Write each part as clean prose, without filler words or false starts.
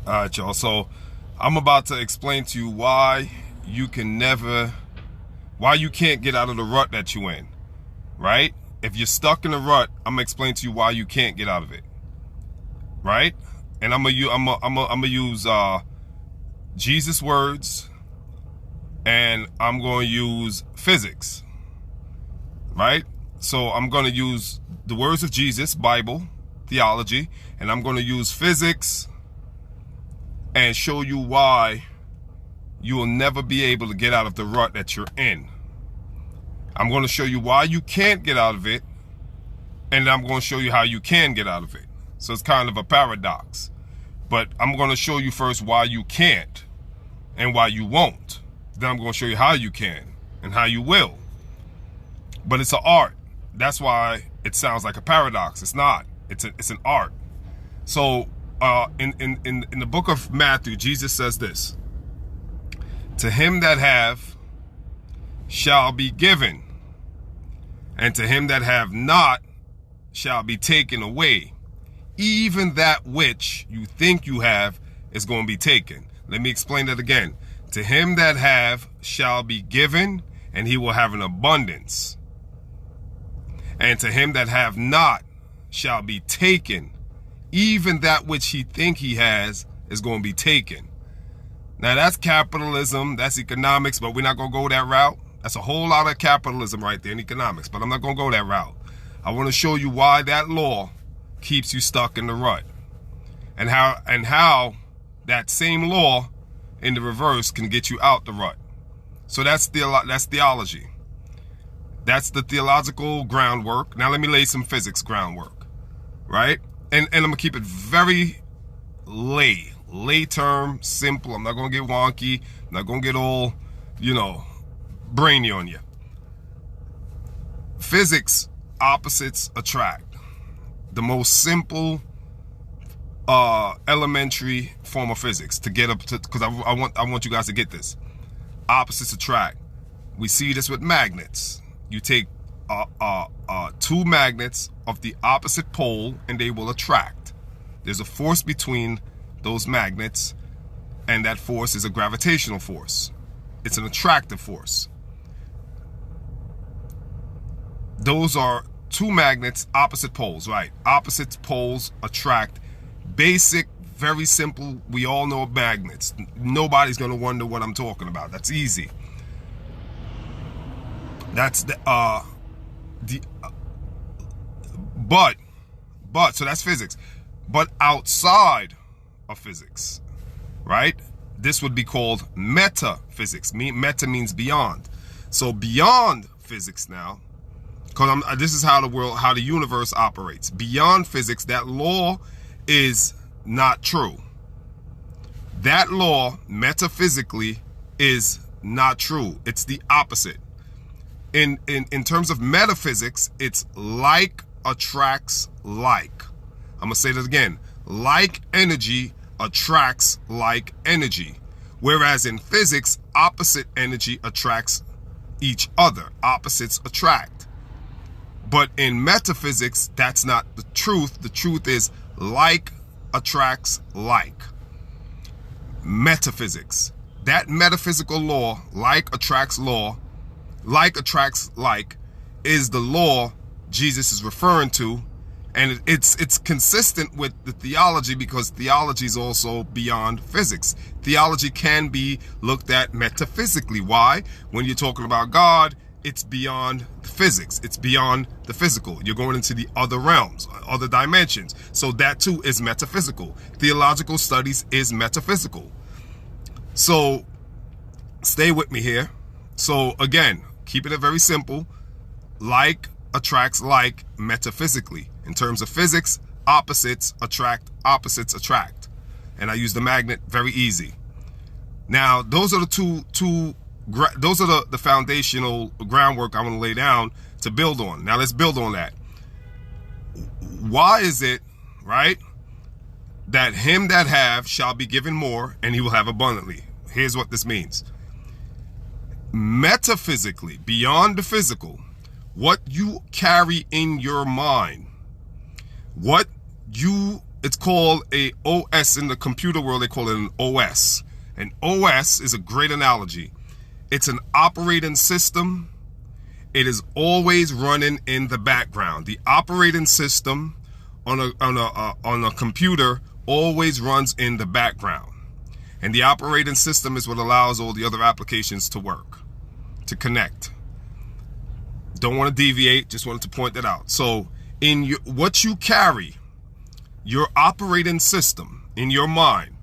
All right, y'all. So I'm about to explain to you why you why you can't get out of the rut that you in, right? If you're stuck in a rut, I'm gonna explain to you why you can't get out of it, right? And I'm gonna use Jesus words, and I'm going to use physics, right? So I'm going to use the words of Jesus, Bible, theology, and I'm going to use physics and show you why you will never be able to get out of the rut that you're in. I'm going to show you why you can't get out of it, and I'm going to show you how you can get out of it. So it's kind of a paradox. But I'm going to show you first why you can't and why you won't. Then I'm going to show you how you can and how you will. But it's an art. That's why it sounds like a paradox. It's not. It's an art. So in the book of Matthew, Jesus says this: to him that have shall be given, and to him that have not shall be taken away. Even that which you think you have is going to be taken. Let me explain that again. To him that have shall be given, and he will have an abundance. And to him that have not shall be taken. Even that which he think he has is going to be taken. Now that's capitalism, that's economics, but we're not going to go that route. That's a whole lot of capitalism right there in economics, but I'm not going to go that route. I want to show you why that law keeps you stuck in the rut, and how that same law in the reverse can get you out the rut. So that's theology. That's the theological groundwork. Now let me lay some physics groundwork, right? And I'm gonna keep it very lay term, simple. I'm not gonna get wonky. I'm not gonna get all, brainy on you. Physics, opposites attract. The most simple elementary form of physics to get up to, because I want you guys to get this. Opposites attract. We see this with magnets. You take two magnets of the opposite pole and they will attract. There's a force between those magnets, and that force is a gravitational force. It's an attractive force. Those are two magnets, opposite poles, right? Opposite poles attract. Basic, very simple. We all know magnets. Nobody's going to wonder what I'm talking about. That's easy. That's so that's physics. But outside of physics, right? This would be called metaphysics. Meta means beyond. So beyond physics now, because this is how the universe operates. Beyond physics, that law is not true. That law, metaphysically, is not true. It's the opposite. In terms of metaphysics, it's like attracts like. I'm gonna say that again. Like energy attracts like energy. Whereas in physics, opposite energy attracts each other. Opposites attract. But in metaphysics, that's not the truth. The truth is like attracts like. Metaphysics. That metaphysical law, like attracts like, is the law Jesus is referring to. And it's consistent with the theology, because theology is also beyond physics. Theology can be looked at metaphysically. Why? When you're talking about God, it's beyond physics. It's beyond the physical. You're going into the other realms, other dimensions. So that too is metaphysical. Theological studies is metaphysical. So stay with me here. So again, keeping it very simple. Like attracts like metaphysically. In terms of physics, opposites attract, opposites attract. And I use the magnet, very easy. Now, those are the foundational groundwork I want to lay down to build on. Now, let's build on that. Why is it, right, that him that have shall be given more, and he will have abundantly? Here's what this means. Metaphysically, beyond the physical, what you carry in your mind, what you it's called a OS in the computer world. They call it an OS. An OS is a great analogy. It's an operating system. It is always running in the background. The operating system on a computer always runs in the background. And the operating system is what allows all the other applications to work, to connect. Don't want to deviate, just wanted to point that out. So in what you carry, your operating system in your mind,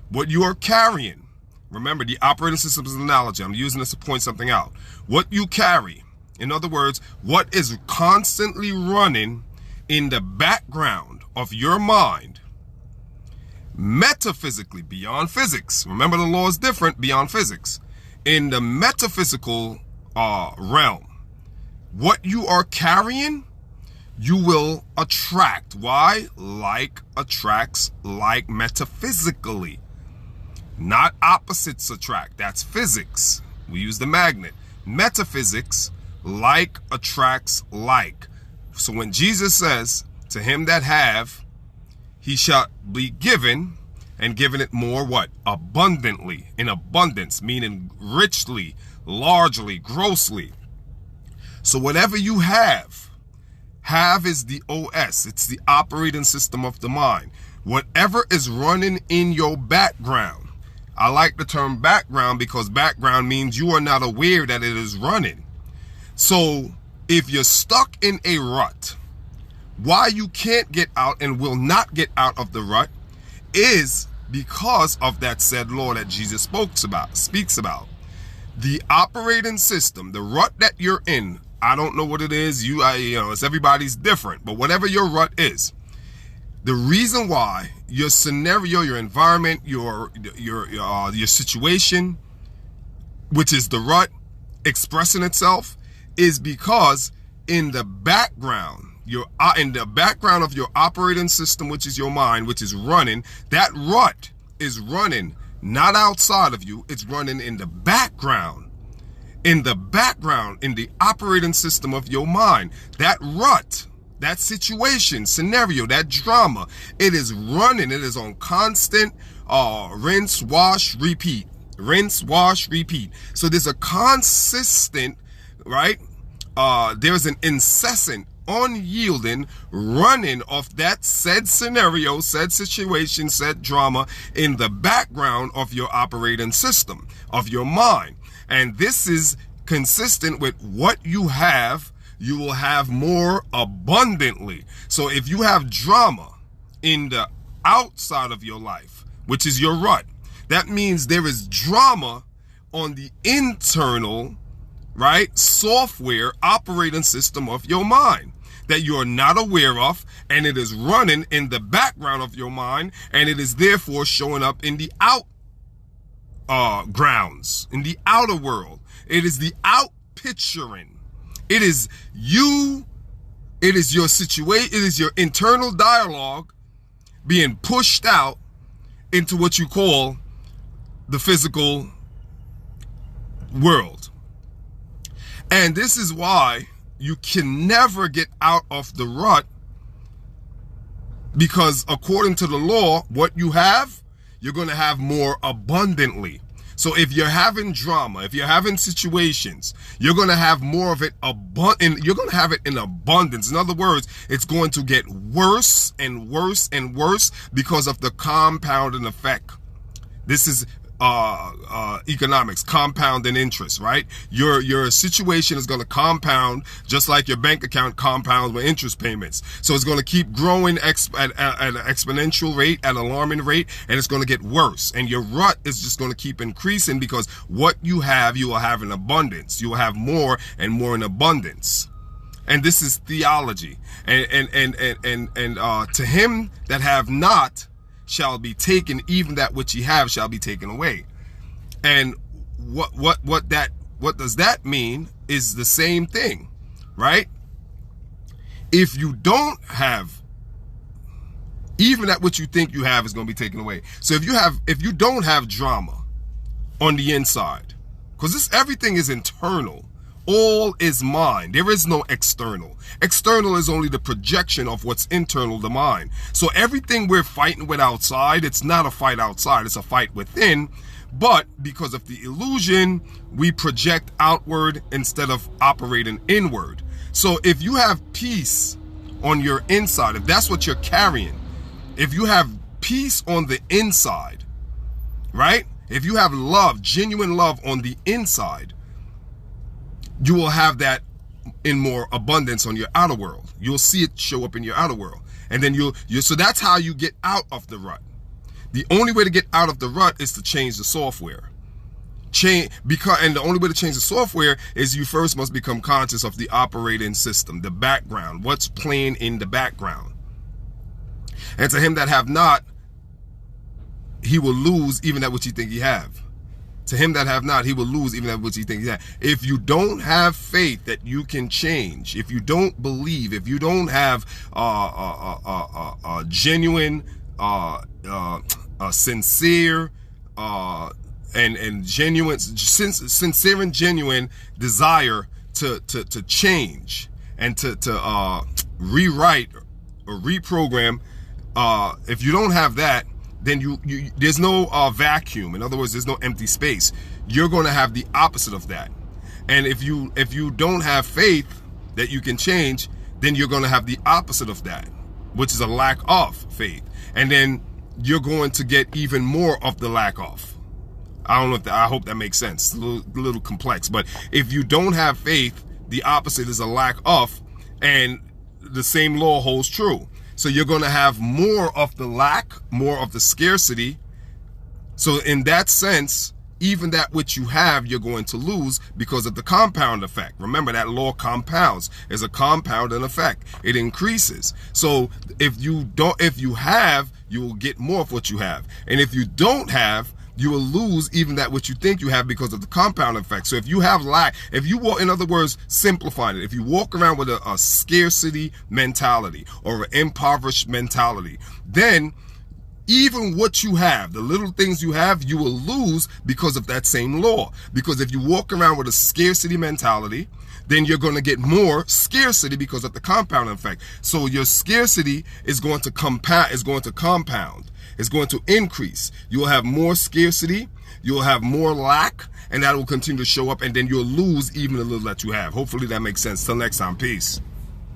what you are carrying, remember the operating system is an analogy. I'm using this to point something out. What you carry, in other words, what is constantly running in the background of your mind, metaphysically, beyond physics. Remember, the law is different beyond physics. In the metaphysical realm, what you are carrying, you will attract. Why? Like attracts like metaphysically. Not opposites attract. That's physics. We use the magnet. Metaphysics, like attracts like. So when Jesus says, to him that have, he shall be given, and given it more, what? Abundantly, in abundance, meaning richly, largely, grossly. So whatever you have is the OS. It's the operating system of the mind. Whatever is running in your background. I like the term background because background means you are not aware that it is running. So if you're stuck in a rut, why you can't get out and will not get out of the rut is because of that said law that Jesus speaks about. The operating system, the rut that you're in, I don't know what it is. It's everybody's different, but whatever your rut is, the reason why your scenario, your environment, your situation, which is the rut expressing itself, is because in the background, in the background of your operating system, which is your mind, which is running, that rut is running not outside of you. It's running in the background. In the background, in the operating system of your mind. That rut, that situation, scenario, that drama, it is running. It is on constant rinse, wash, repeat. Rinse, wash, repeat. So there's a consistent, right? There's an incessant, unyielding running of that said scenario, said situation, said drama in the background of your operating system, of your mind. And this is consistent with what you have, you will have more abundantly. So if you have drama in the outside of your life, which is your rut, that means there is drama on the internal, right, software operating system of your mind that you are not aware of, and it is running in the background of your mind, and it is therefore showing up in the grounds, in the outer world. It is the out picturing. It is you, it is your situation, it is your internal dialogue being pushed out into what you call the physical world. And this is why you can never get out of the rut, because according to the law, what you have, you're going to have more abundantly. So if you're having drama, if you're having situations, you're going to have more of it you're going to have it in abundance. In other words, it's going to get worse and worse and worse because of the compounding effect. This is economics, compounding interest, right? Your situation is going to compound just like your bank account compounds with interest payments. So it's going to keep growing at an exponential rate, at an alarming rate, and it's going to get worse. And your rut is just going to keep increasing because what you have, you will have in abundance. You will have more and more in abundance. And this is theology. And to him that have not shall be taken, even that which ye have shall be taken away. And what does that mean is the same thing, right? If you don't have, even that which you think you have is going to be taken away. So if you don't have drama on the inside, because everything is internal. All is mind. There is no external. External is only the projection of what's internal to mind. So everything we're fighting with outside, it's not a fight outside, it's a fight within. But because of the illusion, we project outward instead of operating inward. So if you have peace on your inside, if that's what you're carrying, if you have peace on the inside, right? If you have love, genuine love on the inside, you will have that in more abundance on your outer world. You'll see it show up in your outer world. And then so that's how you get out of the rut. The only way to get out of the rut is to change the software. And the only way to change the software is you first must become conscious of the operating system, the background, what's playing in the background. And to him that have not, he will lose even that which he think he have. To him that have not, he will lose even that which he think he have. If you don't have faith that you can change, if you don't believe, if you don't have genuine, sincere, and genuine, sincere and genuine desire to change and to rewrite or reprogram, if you don't have that, then there's no vacuum. In other words, there's no empty space. You're going to have the opposite of that. And if you don't have faith that you can change, then you're going to have the opposite of that, which is a lack of faith. And then you're going to get even more of the lack of. I don't know I hope that makes sense. It's a little complex, but if you don't have faith, the opposite is a lack of, and the same law holds true. So you're going to have more of the lack, more of the scarcity. So in that sense, even that which you have, you're going to lose because of the compound effect. Remember, that law compounds. It's a compounding effect. It increases. So if you have, you will get more of what you have. And if you don't have, you will lose even that which you think you have because of the compound effect. So if you have lack, if you walk, in other words, simplifying it, if you walk around with a scarcity mentality or an impoverished mentality, then even what you have, the little things you have, you will lose because of that same law. Because if you walk around with a scarcity mentality, then you're going to get more scarcity because of the compound effect. So your scarcity is going to compound. It's going to increase. You'll have more scarcity. You'll have more lack, and that will continue to show up, and then you'll lose even a little that you have. Hopefully that makes sense. Till next time. Peace.